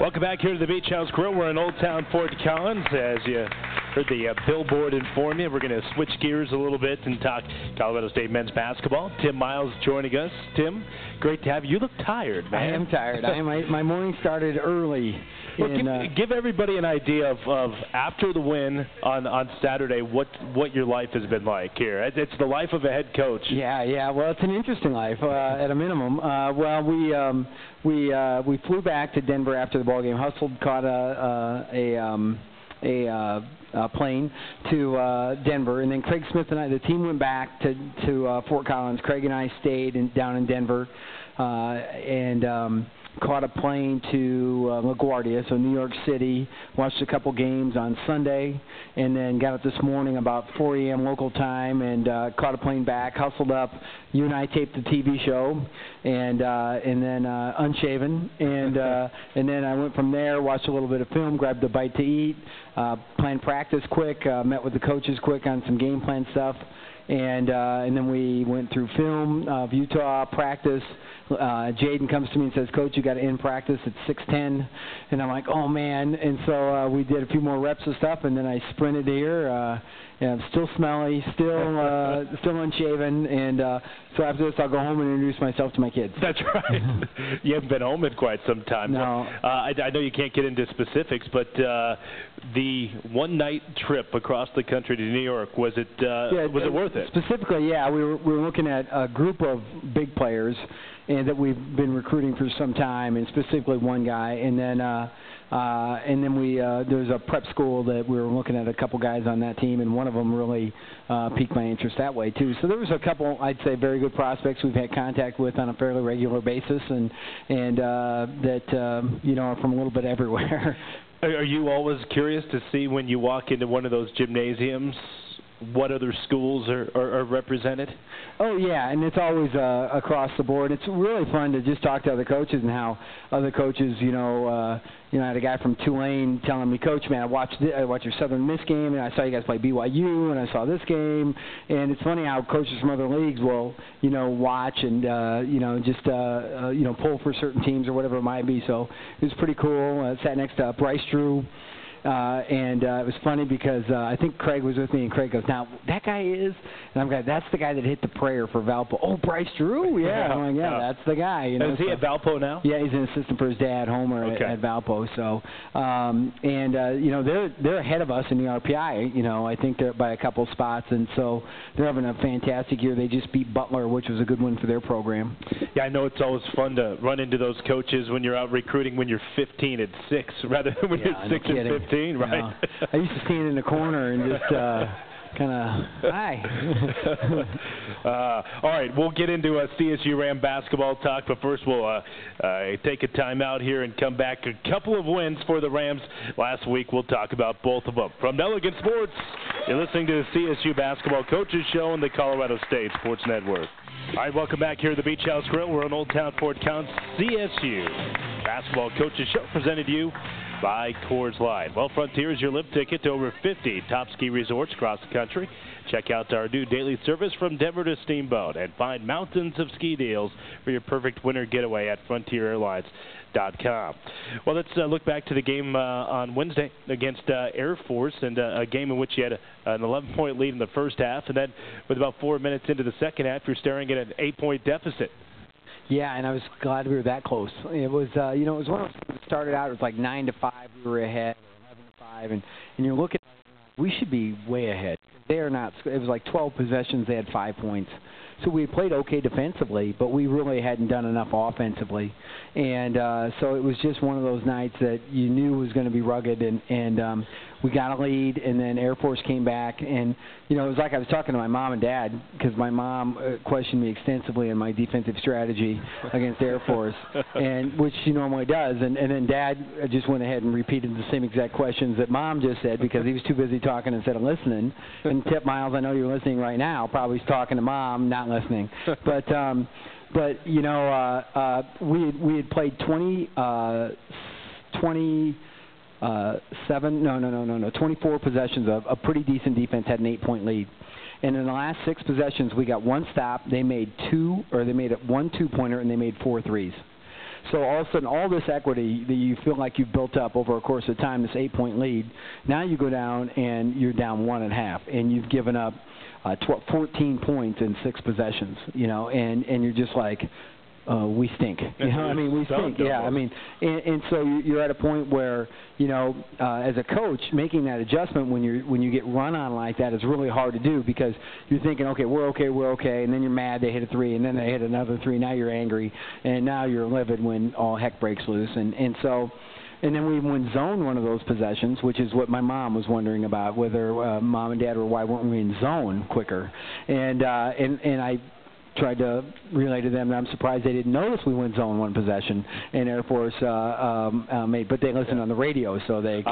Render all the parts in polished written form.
Welcome back here to the Beach House Grill. We're in Old Town Fort Collins. As you heard the billboard inform you, we're going to switch gears a little bit and talk Colorado State men's basketball. Tim Miles joining us. Tim, great to have you. You look tired, man. I am tired. My morning started early. Well, give everybody an idea of after the win on Saturday, what your life has been like here. It's the life of a head coach. Yeah. Well, it's an interesting life at a minimum. We flew back to Denver after the ball game. Hustled, caught a plane to Denver, and then Craig Smith and I, the team went back to Fort Collins. Craig and I stayed down in Denver, and caught a plane to LaGuardia, so New York City, watched a couple games on Sunday, and then got up this morning about 4 a.m. local time and caught a plane back, hustled up. You and I taped the TV show, and then unshaven, and then I went from there, watched a little bit of film, grabbed a bite to eat, planned practice quick, met with the coaches quick on some game plan stuff, and then we went through film of Utah practice. Jaden comes to me and says, "Coach, you got to end practice at 6:10," and I'm like, "Oh man!" And so we did a few more reps of stuff, and then I sprinted here. I'm still smelly, still unshaven, and so after this, I'll go home and introduce myself to my kids. That's right. You haven't been home in quite some time. No. I know you can't get into specifics, but the one-night trip across the country to New York, was it worth it? Specifically, yeah, we were looking at a group of big players and that we've been recruiting for some time, and specifically one guy, and then there's a prep school that we were looking at a couple guys on that team, and one of them really piqued my interest that way too. So there was a couple, I'd say, very good prospects we've had contact with on a fairly regular basis, and that are from a little bit everywhere. Are you always curious to see when you walk into one of those gymnasiums what other schools are represented? Oh, yeah, and it's always across the board. It's really fun to just talk to other coaches and how other coaches, I had a guy from Tulane telling me, "Coach, man, I watched your Southern Miss game, and I saw you guys play BYU, and I saw this game." And it's funny how coaches from other leagues will, watch and, pull for certain teams or whatever it might be. So it was pretty cool. I sat next to Bryce Drew. And it was funny because I think Craig was with me, and Craig goes, "Now, that guy is," and I'm like, "That's the guy that hit the prayer for Valpo." "Oh, Bryce Drew? Yeah." I'm like, "Yeah, that's the guy." Is he at Valpo now? Yeah, he's an assistant for his dad, Homer, at Valpo. So, they're ahead of us in the RPI. I think they're by a couple spots, and so they're having a fantastic year. They just beat Butler, which was a good one for their program. Yeah, I know it's always fun to run into those coaches when you're out recruiting when you're 15 and 6 rather than when you're 6 and 15. Right. I used to stand in the corner and just kind of, hi. All right, we'll get into a CSU Ram basketball talk, but first we'll take a timeout here and come back. A couple of wins for the Rams last week. We'll talk about both of them. From Elegant Sports, you're listening to the CSU Basketball Coaches Show on the Colorado State Sports Network. All right, welcome back here to the Beach House Grill. We're in Old Town Fort Collins. CSU Basketball Coaches Show presented to you by Coors Light. Well, Frontier is your lift ticket to over 50 top ski resorts across the country. Check out our new daily service from Denver to Steamboat and find mountains of ski deals for your perfect winter getaway at FrontierAirlines.com. Well, let's look back to the game on Wednesday against Air Force, and a game in which you had an 11-point lead in the first half, and then with about 4 minutes into the second half, you're staring at an 8-point deficit. Yeah, and I was glad we were that close. It was, it was one of those that started out, it was like 9-5, we were ahead, or 11-5, and you're looking, we should be way ahead. They are not. It was like 12 possessions, they had 5 points. So we played okay defensively, but we really hadn't done enough offensively. And so it was just one of those nights that you knew was going to be rugged, and we got a lead, and then Air Force came back. And, it was like I was talking to my mom and dad, because my mom questioned me extensively on my defensive strategy against Air Force, and which she normally does. And then Dad just went ahead and repeated the same exact questions that Mom just said, because he was too busy talking instead of listening. And Tip Miles, I know you're listening right now, probably is talking to Mom, not listening. But we had played 24 possessions of pretty decent defense, had an 8-point lead. And in the last 6 possessions, we got one stop. They made one 2-pointer, and they made 4 threes. So all of a sudden, all this equity that you feel like you've built up over a course of time, this 8-point lead, now you go down and you're down 1.5, and you've given up 14 points in 6 possessions, and you're just like, we stink. We stink. Yeah, and so you're at a point where, as a coach, making that adjustment when you get run on like that is really hard to do, because you're thinking, okay, we're okay, and then you're mad they hit a 3, and then they hit another 3. Now you're angry, and now you're livid when all heck breaks loose, and then we went zone one of those possessions, which is what my mom was wondering about, whether mom and dad were, why weren't we in zone quicker, and I tried to relay to them that I'm surprised they didn't notice we went zone one possession, and Air Force but they listened on the radio, so they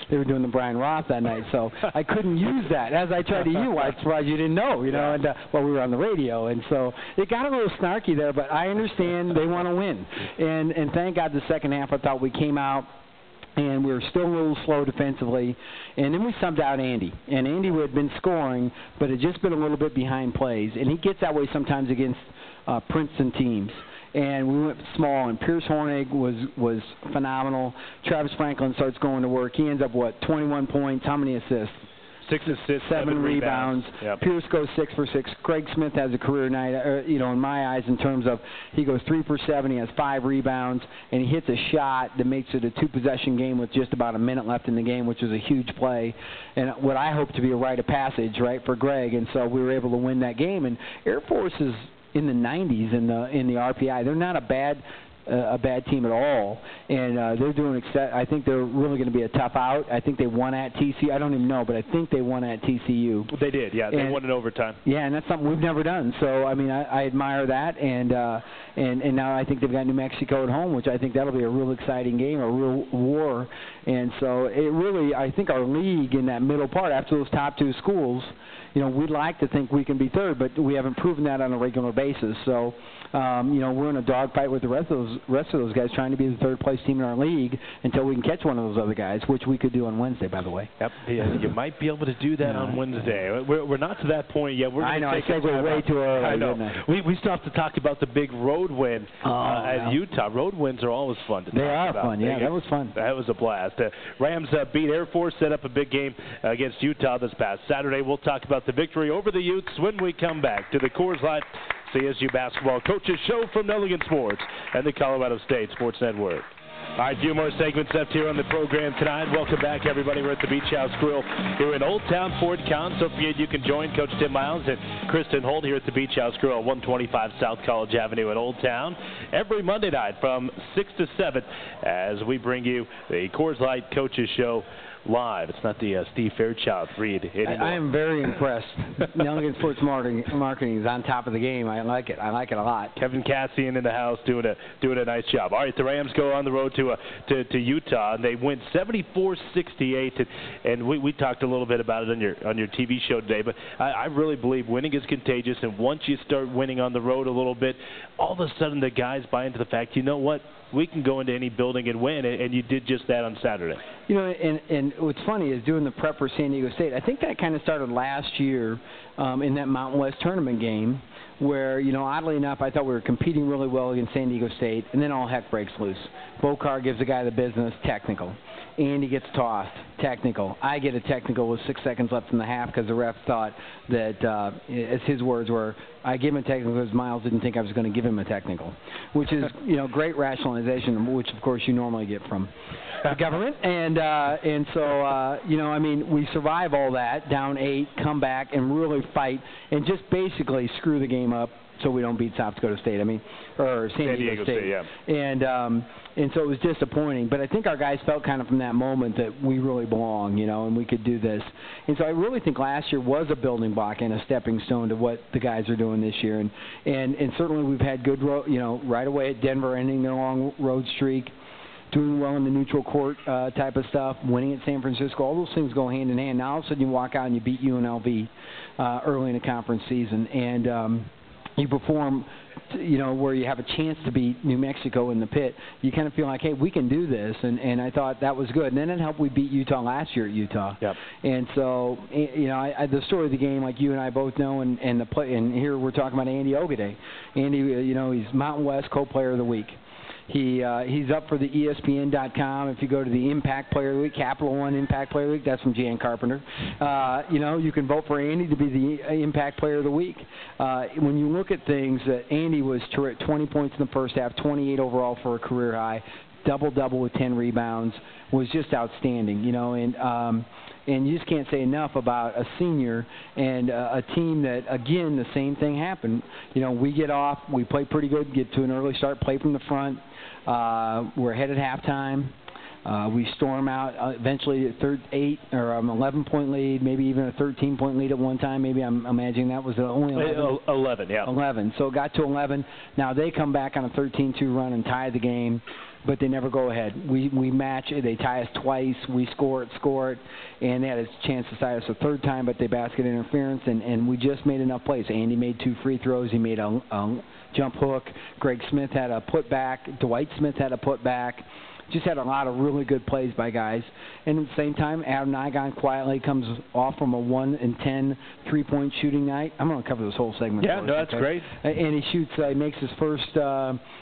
they were doing the Brian Roth that night, so I couldn't use that. As I tried to you, I'm surprised you didn't know, and we were on the radio, and so it got a little snarky there, but I understand they want to win, and thank God the second half I thought we came out and we were still a little slow defensively. And then we subbed out Andy. And Andy had been scoring, but had just been a little bit behind plays. And he gets that way sometimes against Princeton teams. And we went small, and Pierce Hornig was phenomenal. Travis Franklin starts going to work. He ends up, 21 points. How many assists? 6 assists, 7 rebounds. Yep. Pierce goes 6 for 6. Craig Smith has a career night, in my eyes, in terms of he goes 3 for 7. He has 5 rebounds, and he hits a shot that makes it a 2-possession game with just about a minute left in the game, which is a huge play, and what I hope to be a rite of passage, right, for Greg. And so we were able to win that game. And Air Force is in the 90s in the RPI. They're not a bad team at all, and they're doing. I think they're really going to be a tough out. I think they won at TCU. I don't even know, but I think they won at TCU. They did, yeah. They won in overtime. Yeah, and that's something we've never done. So I admire that, and now I think they've got New Mexico at home, which I think that'll be a real exciting game, a real war. And so it really, I think our league in that middle part, after those top 2 schools, we'd like to think we can be third, but we haven't proven that on a regular basis. So, we're in a dogfight with the rest of those guys, trying to be the third-place team in our league until we can catch one of those other guys, which we could do on Wednesday, by the way. Yep, you might be able to do that on Wednesday. We're not to that point yet. I know, I said we're way too early. I know. We still have to talk about the big road win at Utah. Road wins are always fun to talk about. They are fun, yeah. That was fun. That was a blast. Rams beat Air Force, set up a big game against Utah this past Saturday. We'll talk about the victory over the Utes when we come back to the Coors Light CSU Basketball Coaches Show from Nelligan Sports and the Colorado State Sports Network. All right, a few more segments left here on the program tonight. Welcome back, everybody. We're at the Beach House Grill here in Old Town, Fort Collins. Don't forget you can join Coach Tim Miles and Kristen Holt here at the Beach House Grill, 125 South College Avenue in Old Town, every Monday night from 6 to 7 as we bring you the Coors Light Coaches Show live. It's not the Steve Fairchild read anymore. I am very impressed. Nelligan Sports Marketing is on top of the game. I like it. I like it a lot. Kevin Cassian in the house doing a nice job. All right, the Rams go on the road to Utah, and they win 74-68. And we talked a little bit about it on your TV show today, but I really believe winning is contagious, and once you start winning on the road a little bit, all of a sudden the guys buy into the fact, you know what, we can go into any building and win, and you did just that on Saturday. And what's funny is doing the prep for San Diego State, I think that kind of started last year in that Mountain West tournament game where, oddly enough, I thought we were competing really well against San Diego State, and then all heck breaks loose. Bokar gives the guy the business, technical. Andy gets tossed, technical. I get a technical with 6 seconds left in the half because the ref thought that, as his words were, I gave him a technical because Miles didn't think I was going to give him a technical, which is, great rationalization, which, of course, you normally get from the government. And so, we survive all that, down 8, come back, and really fight, and just basically screw the game up so we don't beat South Dakota State, or San Diego State. Yeah. And so it was disappointing. But I think our guys felt kind of from that moment that we really belong, and we could do this. And so I really think last year was a building block and a stepping stone to what the guys are doing this year. And certainly we've had good, right away at Denver, ending their long road streak, doing well in the neutral court type of stuff, winning at San Francisco. All those things go hand in hand. Now all of a sudden you walk out and you beat UNLV early in the conference season. And you perform, where you have a chance to beat New Mexico in the pit, you kind of feel like, hey, we can do this, and I thought that was good. And then it helped we beat Utah last year at Utah. Yep. And so, the story of the game, like you and I both know, and here we're talking about Andy Ogade. Andy, he's Mountain West Co-Player of the Week. He's up for the ESPN.com. If you go to the Impact Player of the Week, Capital One Impact Player of the Week, that's from Jan Carpenter. You can vote for Andy to be the Impact Player of the Week. When you look at things, Andy was 20 points in the first half, 28 overall for a career high, double-double with 10 rebounds, was just outstanding, and you just can't say enough about a senior and a team that, again, the same thing happened. We get off, we play pretty good, get to an early start, play from the front. We're ahead at halftime. We storm out eventually a 11-point lead, maybe even a 13-point lead at one time. Maybe I'm imagining that was the only 11. 11, yeah. 11. So it got to 11. Now they come back on a 13-2 run and tie the game, but they never go ahead. We match it. They tie us twice. We score it, and they had a chance to tie us a third time, but they basket interference, and we just made enough plays. Andy made 2 free throws. He made a jump hook. Greg Smith had a putback. Dwight Smith had a putback. Just had a lot of really good plays by guys. And at the same time, Adam Nigon quietly comes off from a 1-10 3-point shooting night. I'm going to cover this whole segment. Yeah, no, that's great. And he shoots, he makes his first,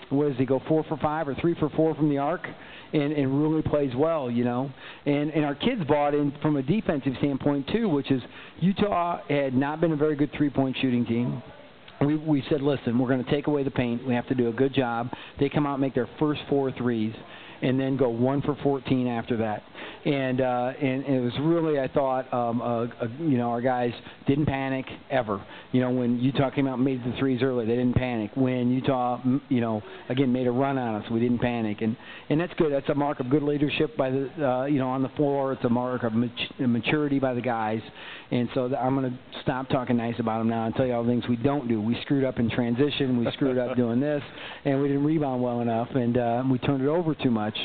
what does he go, 4 for 5 or 3 for 4 from the arc? And really plays well, And our kids bought in from a defensive standpoint, too, which is Utah had not been a very good 3-point shooting team. We said, listen, we're going to take away the paint. We have to do a good job. They come out and make their first 4 threes and then go 1 for 14 after that. And it was really, I thought, our guys didn't panic ever. When Utah came out and made the threes early, they didn't panic. When Utah, again, made a run on us, we didn't panic. And that's good. That's a mark of good leadership by the, on the floor. It's a mark of maturity by the guys. And so I'm going to stop talking nice about them now and tell you all the things we don't do. We screwed up in transition. We screwed up doing this. And we didn't rebound well enough. And we turned it over too much.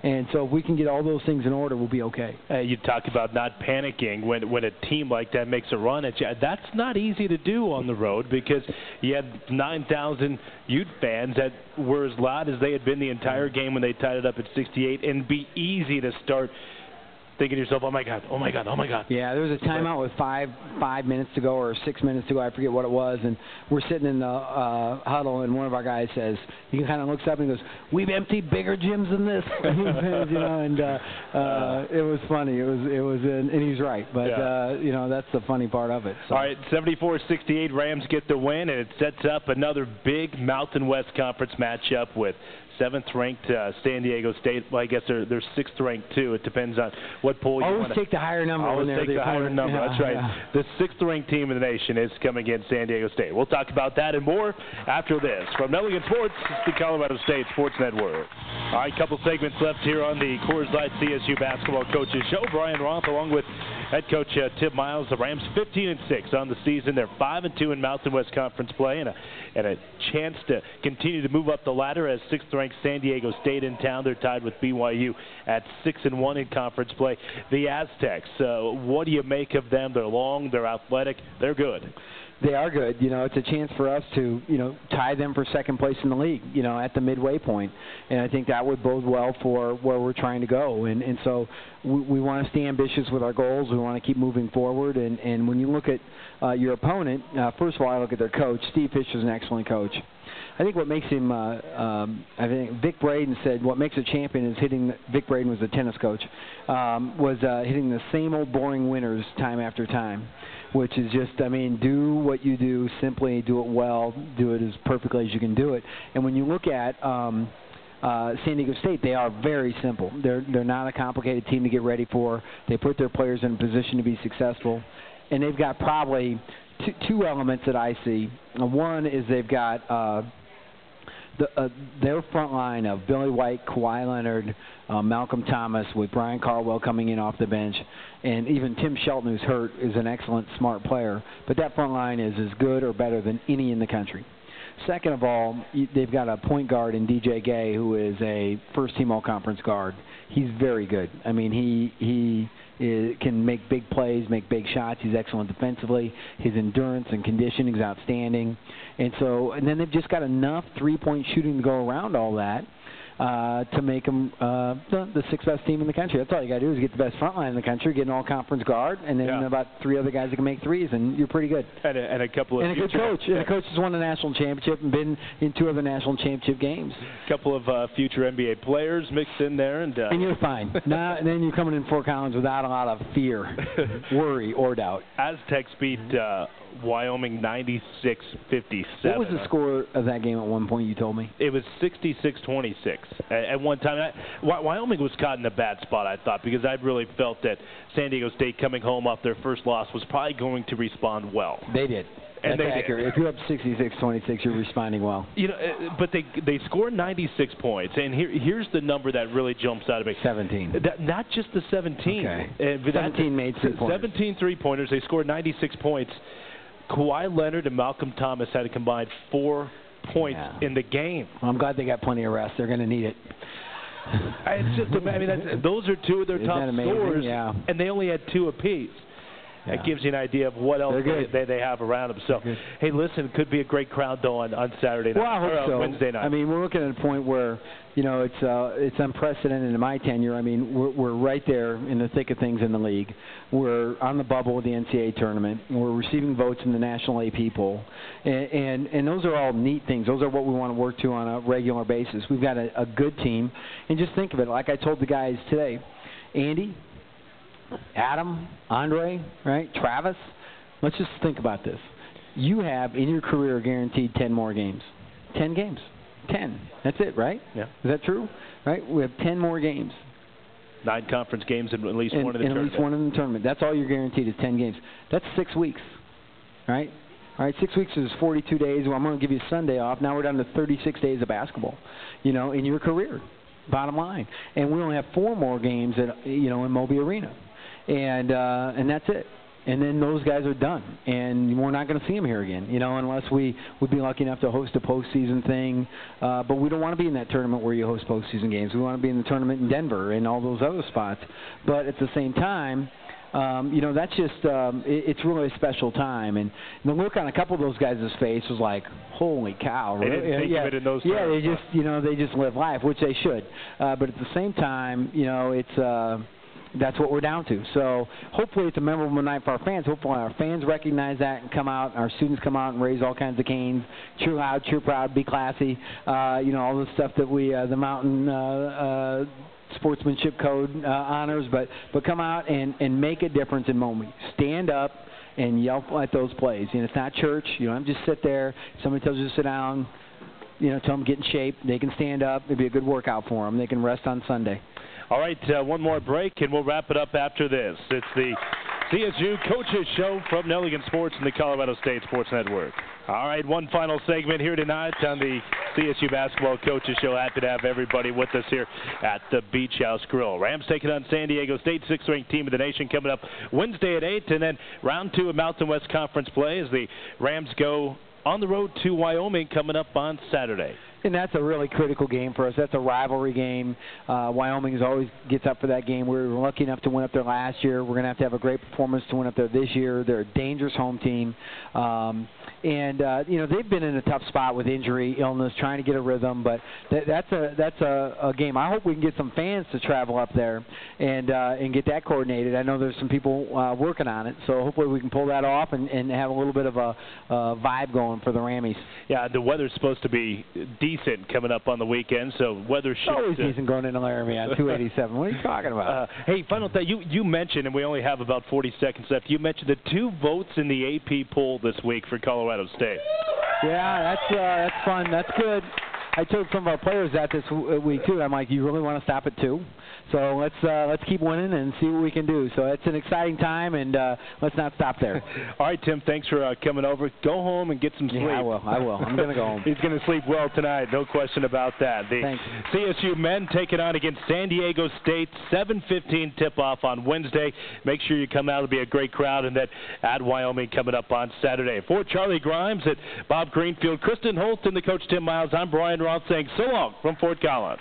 And so if we can get all those things in order, we'll be okay. You talk about not panicking when a team like that makes a run at you. That's not easy to do on the road because you had 9,000 Ute fans that were as loud as they had been the entire game when they tied it up at 68, and be easy to start thinking to yourself, oh, my God, oh, my God, oh, my God. Yeah, there was a timeout with 5 minutes to go or 6 minutes to go. I forget what it was. And we're sitting in the huddle, and one of our guys says, he kind of looks up and goes, we've emptied bigger gyms than this. And it was funny. And he's right. But, that's the funny part of it. So. All right, 74-68, Rams get the win, and it sets up another big Mountain West Conference matchup with 7th-ranked San Diego State. Well, I guess they're 6th-ranked, too. It depends on what poll you want to. Always take the higher number. Always take the higher number. Yeah, that's right. Yeah. The 6th-ranked team in the nation is coming against San Diego State. We'll talk about that and more after this. From Nelligan Sports, it's the Colorado State Sports Network. All right, couple segments left here on the Coors Light CSU Basketball Coaches Show. Brian Roth along with head coach Tim Miles. The Rams 15-6 on the season. They're 5-2 in Mountain West Conference play and a chance to continue to move up the ladder as 6th-ranked San Diego State in town. They're tied with BYU at 6-1 in conference play. The Aztecs, what do you make of them? They're long, they're athletic, they're good. They are good. It's a chance for us to, tie them for second place in the league, at the midway point. And I think that would bode well for where we're trying to go. And so we want to stay ambitious with our goals. We want to keep moving forward. And when you look at your opponent, first of all, I look at their coach. Steve Fisher's an excellent coach. I think what makes him, I think Vic Braden said what makes a champion is hitting, Vic Braden was a tennis coach, hitting the same old boring winners time after time, which is just, do what you do, simply do it well, do it as perfectly as you can do it. And when you look at San Diego State, they are very simple. They're not a complicated team to get ready for. They put their players in a position to be successful. And they've got probably two elements that I see. One is they've got their front line of Billy White, Kawhi Leonard, Malcolm Thomas, with Brian Caldwell coming in off the bench, and even Tim Shelton, who's hurt, is an excellent, smart player. But that front line is as good or better than any in the country. Second of all, they've got a point guard in DJ Gay, who is a first-team all-conference guard. He's very good. He can make big plays, make big shots. He's excellent defensively. His endurance and conditioning is outstanding. And then they've just got enough three-point shooting to go around all that. to make them the sixth best team in the country. That's all you got to do is get the best front line in the country, get an all-conference guard, and then about 3 other guys that can make threes, and you're pretty good. And a couple of and a good coach. And a coach has won the national championship and been in 2 other national championship games. A couple of future NBA players mixed in there, and you're fine. And then you're coming in Fort Collins without a lot of fear, worry, or doubt. Aztecs beat Wyoming 96-57. What was the score of that game at one point, you told me? It was 66-26 at one time. Wyoming was caught in a bad spot, I thought, because I really felt that San Diego State coming home off their first loss was probably going to respond well. They did. And that's accurate. If you're up 66-26, you're responding well. You know, but they scored 96 points, and here's the number that really jumps out of me. 17. Not just the 17. Okay. 17 made 3-pointers. 17 3-pointers. They scored 96 points. Kawhi Leonard and Malcolm Thomas had a combined 4 points in the game. Well, I'm glad they got plenty of rest. They're going to need it. It's just, I mean, those are 2 of their top scorers, and they only had 2 apiece. That gives you an idea of what else they have around them. So, hey, listen, it could be a great crowd, though, on Saturday night. Well, I hope so. Wednesday night. I mean, we're looking at a point where, you know, it's unprecedented in my tenure. I mean, we're right there in the thick of things in the league. We're on the bubble with the NCAA tournament. We're receiving votes in the National AP poll. And those are all neat things. Those are what we want to work to on a regular basis. We've got a good team. And just think of it, like I told the guys today, Andy, Adam, Andre, right, Travis, let's just think about this. You have in your career guaranteed 10 more games. 10 games. 10. That's it, right? Yeah. Is that true? Right? We have 10 more games. 9 conference games and at least one in the tournament. At least one in the tournament. That's all you're guaranteed is 10 games. That's 6 weeks, right? All right, 6 weeks is 42 days. Well, I'm going to give you Sunday off. Now we're down to 36 days of basketball, you know, in your career, bottom line. And we only have 4 more games at, you know, in Moby Arena. And that's it. And then those guys are done. And we're not going to see them here again, you know, unless we would be lucky enough to host a postseason thing. But we don't want to be in that tournament where you host postseason games. We want to be in the tournament in Denver and all those other spots. But at the same time, you know, that's just it's really a special time. And the look on a couple of those guys' face was like, holy cow. They didn't think of it in those terms. Yeah, they just, you know, they just live life, which they should. But at the same time, you know, it's that's what we're down to. So hopefully it's a memorable night for our fans. Hopefully our fans recognize that and come out. Our students come out and raise all kinds of canes. Cheer loud, cheer proud, be classy. You know, all the stuff that we, the mountain sportsmanship code honors. But come out and make a difference in Momi. Stand up and yell at those plays. And it's not church. You don't just sit there. If somebody tells you to sit down, you know, tell them to get in shape. They can stand up. It'll be a good workout for them. They can rest on Sunday. All right, one more break, and we'll wrap it up after this. It's the CSU Coaches Show from Nelligan Sports and the Colorado State Sports Network. All right, one final segment here tonight on the CSU Basketball Coaches Show. Happy to have everybody with us here at the Beach House Grill. Rams taking on San Diego State, 6th-ranked team of the nation, coming up Wednesday at 8, and then round 2 of Mountain West Conference play as the Rams go on the road to Wyoming coming up on Saturday. And that's a really critical game for us. That's a rivalry game. Wyoming always gets up for that game. We were lucky enough to win up there last year. We're going to have a great performance to win up there this year. They're a dangerous home team. And you know, they've been in a tough spot with injury, illness, trying to get a rhythm. But that's a game. I hope we can get some fans to travel up there and get that coordinated. I know there's some people working on it. So hopefully we can pull that off and have a little bit of a vibe going for the Rammies. Yeah, the weather's supposed to be decent coming up on the weekend, so weather should... Always decent going into Laramie on 287. What are you talking about? Hey, final thing. You mentioned, and we only have about 40 seconds left, you mentioned the 2 votes in the AP poll this week for Colorado State. Yeah, that's fun. That's good. I told some of our players that this week, too. I'm like, you really want to stop at 2? So let's keep winning and see what we can do. So it's an exciting time, and let's not stop there. All right, Tim, thanks for coming over. Go home and get some sleep. Yeah, I will. I'm going to go home. He's going to sleep well tonight, no question about that. The Thanks. CSU men take it on against San Diego State, 7:15 tip-off on Wednesday. Make sure you come out. It'll be a great crowd, and that at Wyoming coming up on Saturday. For Charlie Grimes, at Bob Greenfield, Kristen Holt, and the coach Tim Miles, I'm Brian Roth saying so long from Fort Collins.